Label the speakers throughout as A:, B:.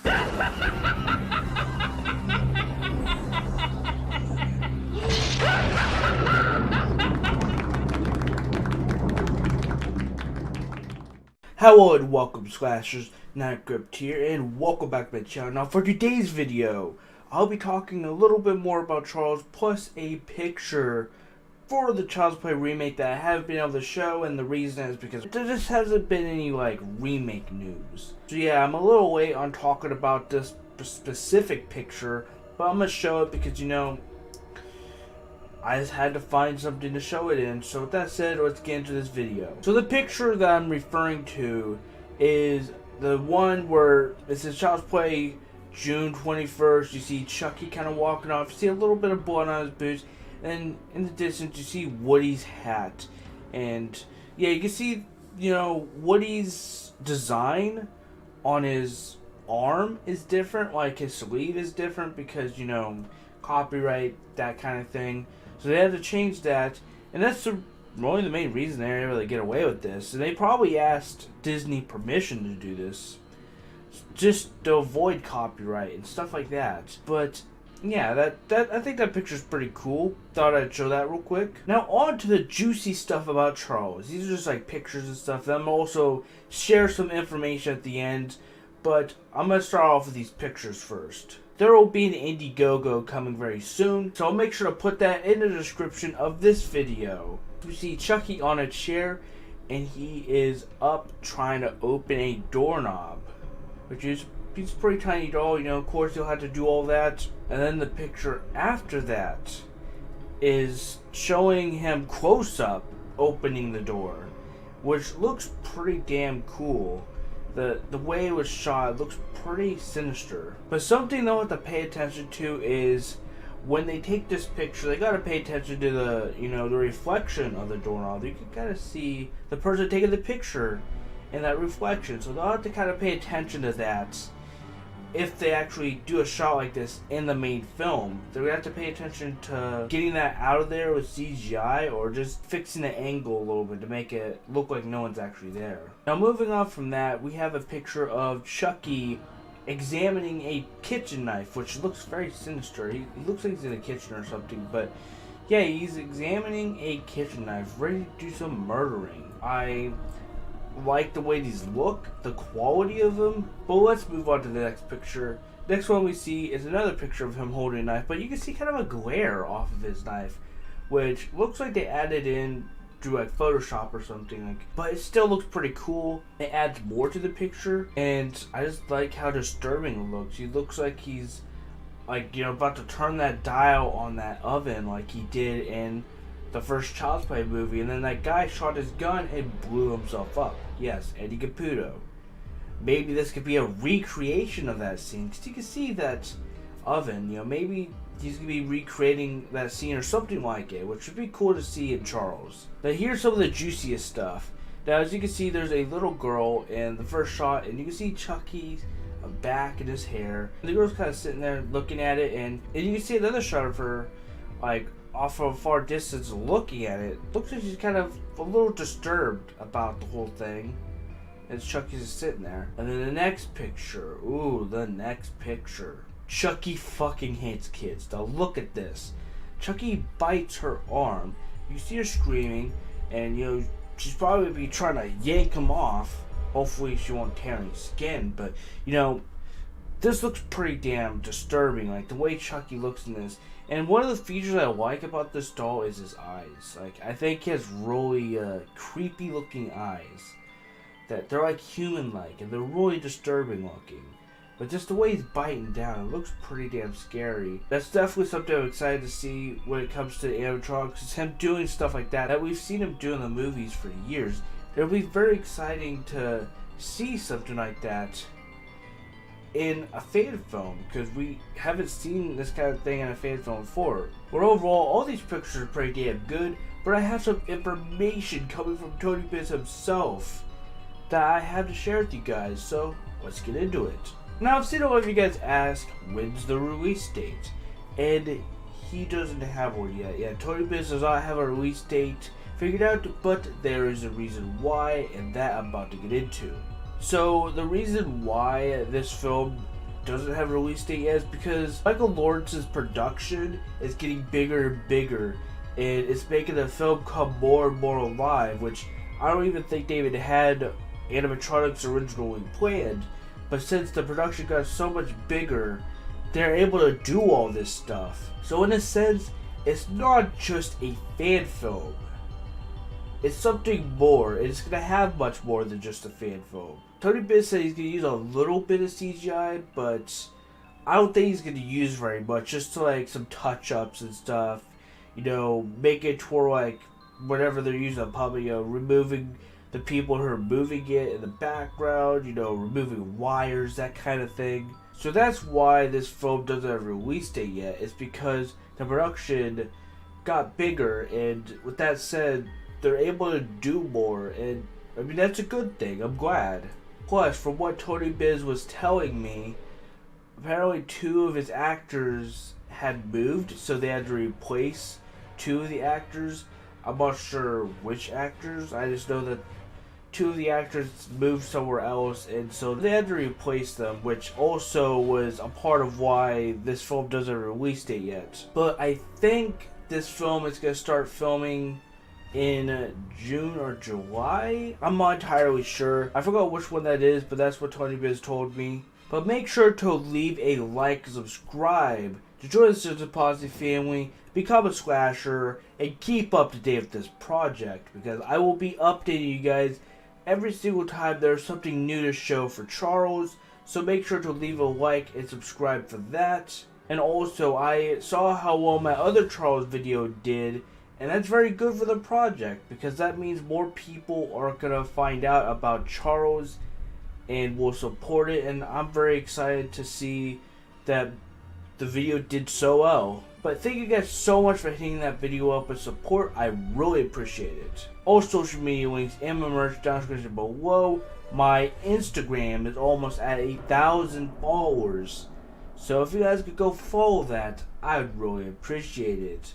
A: Hello and welcome, Slashers. Nightgrip here, and welcome back to my channel. Now, for today's video, I'll be talking a little bit more about Charles, plus a picture for the Child's Play remake that I haven't been able to show, and the reason is because there just hasn't been any, remake news. So yeah, I'm a little late on talking about this specific picture, but I'm going to show it because, I just had to find something to show it in. So with that said, let's get into this video. So the picture that I'm referring to is the one where it says Child's Play June 21st. You see Chucky kind of walking off. You see a little bit of blood on his boots. And in the distance you see Woody's hat. And yeah, you can see, Woody's design on his arm is different. Like his sleeve is different because, copyright, that kind of thing. So they had to change that, and that's really the main reason they were able to get away with this. And they probably asked Disney permission to do this, just to avoid copyright and stuff like that. But yeah, I think that picture's pretty cool. Thought I'd show that real quick. Now on to the juicy stuff about Charles. These are just like pictures and stuff. I'm also share some information at the end, but I'm gonna start off with these pictures first. There will be an Indiegogo coming very soon, so I'll make sure to put that in the description of this video. We see Chucky on a chair, and he is up trying to open a doorknob, which is he's a pretty tiny doll, of course he'll have to do all that. And then the picture after that is showing him close up opening the door, which looks pretty damn cool. The way it was shot, it looks pretty sinister. But something they'll have to pay attention to is when they take this picture, they gotta pay attention to the, the reflection of the doorknob. You can kind of see the person taking the picture in that reflection. So they'll have to kind of pay attention to that. If they actually do a shot like this in the main film, they're gonna have to pay attention to getting that out of there with CGI, or just fixing the angle a little bit to make it look like no one's actually there. Now moving on from that, we have a picture of Chucky examining a kitchen knife, which looks very sinister. He looks like he's in a kitchen or something, but yeah, he's examining a kitchen knife, ready to do some murdering. I like the way these look, the quality of them, but let's move on to the next picture. Next one we see is another picture of him holding a knife, but you can see kind of a glare off of his knife, which looks like they added in through Photoshop or something, but it still looks pretty cool. It adds more to the picture, and I just like how disturbing it looks. He looks like he's about to turn that dial on that oven like he did in the first Child's Play movie, and then that guy shot his gun and blew himself up. Yes, Eddie Caputo. Maybe this could be a recreation of that scene, because you can see that oven, maybe he's going to be recreating that scene or something like it, which would be cool to see in Charles. Now here's some of the juiciest stuff. Now as you can see, there's a little girl in the first shot, and you can see Chucky's back and his hair. And the girl's kind of sitting there looking at it, and you can see another shot of her, off of a far distance looking at it. Looks like she's kind of a little disturbed about the whole thing. And Chucky's just sitting there. And then the next picture. Ooh, the next picture. Chucky fucking hates kids. Now look at this. Chucky bites her arm. You see her screaming, and she's probably trying to yank him off. Hopefully she won't tear any skin, but this looks pretty damn disturbing, like the way Chucky looks in this. And one of the features I like about this doll is his eyes. I think he has really creepy looking eyes. That they're human-like, and they're really disturbing looking. But just the way he's biting down, it looks pretty damn scary. That's definitely something I'm excited to see when it comes to animatronics. It's him doing stuff like that we've seen him do in the movies for years. It'll be very exciting to see something like that in a fan film, because we haven't seen this kind of thing in a fan film before. But overall, all these pictures are pretty damn good, but I have some information coming from Tony Biz himself that I have to share with you guys, so let's get into it. Now, I've seen a lot of you guys ask, when's the release date? And he doesn't have one yet. Yeah, Tony Biz does not have a release date figured out, but there is a reason why, and that I'm about to get into. So the reason why this film doesn't have a release date yet is because Michael Lawrence's production is getting bigger and bigger, and it's making the film come more and more alive, which I don't even think they even had animatronics originally planned. But since the production got so much bigger, they're able to do all this stuff. So in a sense, it's not just a fan film. It's something more, and it's going to have much more than just a fan film. Tony Biz said he's going to use a little bit of CGI, but I don't think he's going to use very much, just to like some touch-ups and stuff. You know, make it to where like, whatever they're using on public, you know, removing the people who are moving it in the background, you know, removing wires, that kind of thing. So that's why this film doesn't have a release date yet. It's because the production got bigger, and with that said, they're able to do more, and I mean, that's a good thing. I'm glad. Plus, from what Tony Biz was telling me, apparently 2 of his actors had moved, so they had to replace 2 of the actors. I'm not sure which actors. I just know that 2 of the actors moved somewhere else, and so they had to replace them, which also was a part of why this film doesn't have a release date yet. But I think this film is going to start filming in June or July. I'm not entirely sure. I forgot which one that is, but that's what Tony Biz told me. But make sure to leave a like and subscribe to join the Citizen Positive family, become a slasher, and keep up to date with this project, because I will be updating you guys every single time there's something new to show for Charles. So make sure to leave a like and subscribe for that. And also, I saw how well my other Charles video did, and that's very good for the project, because that means more people are gonna find out about Charles and will support it, and I'm very excited to see that the video did so well. But thank you guys so much for hitting that video up with support. I really appreciate it. All social media links and my merch down in the description below. My Instagram is almost at 8,000 followers, so if you guys could go follow that, I would really appreciate it.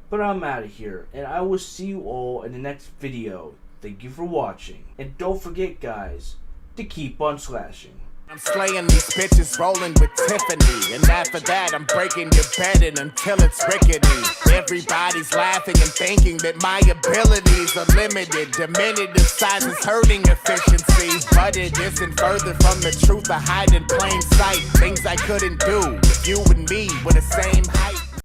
A: But I'm out of here, and I will see you all in the next video. Thank you for watching, and don't forget, guys, to keep on slashing.
B: I'm slaying these bitches, rolling with Tiffany, and after that I'm breaking your bed in until it's rickety. Everybody's laughing and thinking that my abilities are limited. Diminutive size is hurting efficiency, but it isn't further from the truth. I hide in plain sight things I couldn't do if you and me were the same height.